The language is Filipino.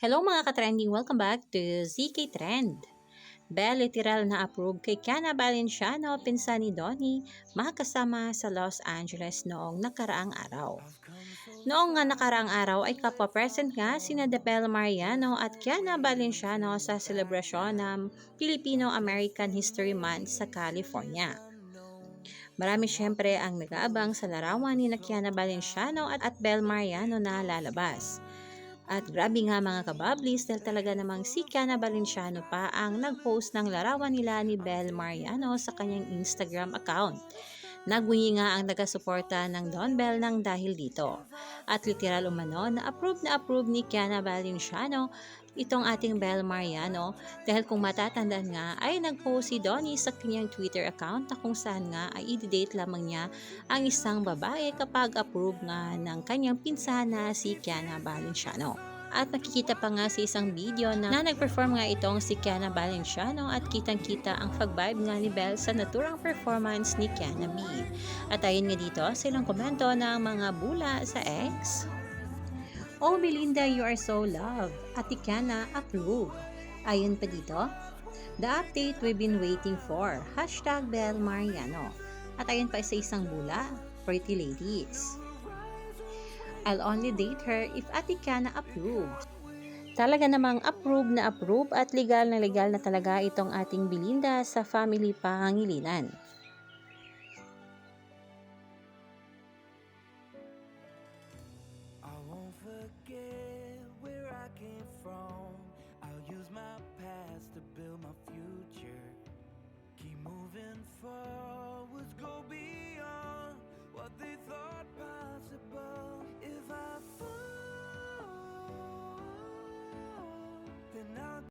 Hello mga ka-trending! Welcome back to ZK Trend. Belle literal na approve kay Kiana Valenciano, pinsan ni Donnie, makasama sa Los Angeles noong nakaraang araw. Noong nga nakaraang araw ay kapwa-present nga sina Belle Mariano at Kiana Valenciano sa selebrasyon ng Filipino-American History Month sa California. Marami syempre ang nag-aabang sa larawan ni Kiana Valenciano at Belle Mariano na lalabas. At grabe nga mga kabablis dahil talaga namang si Kiana Valenciano pa ang nag-post ng larawan nila ni Belle Mariano sa kanyang Instagram account. Nagwingi nga ang nagasuporta ng Don Bell ng dahil dito. At literal umano na approve ni Kiana Valenciano itong ating Belle Mariano dahil kung matatandaan nga ay nag-post si Donnie sa kanyang Twitter account na kung saan nga ay i-date lamang niya ang isang babae kapag approve nga ng kanyang pinsan na si Kiana Valenciano. At makikita pa nga sa isang video na nag-perform nga itong si Kiana Valenciano at kitang-kita ang pag-vibe nga ni Belle sa naturang performance ni Kiana B. At ayon nga dito sa ilang komento ng mga bula sa X. Oh Belinda, you are so loved. Ate Kiana, approve. Ayon pa dito, the update we've been waiting for. Hashtag Belle Mariano. At ayon pa sa isang bula, pretty ladies. I'll only date her if Ate Kiana approves. Talaga namang approve na approve at legal na talaga itong ating Belinda sa family pangilinan. I won't forget where I came from. I'll use my past to build my future. Keep moving forward.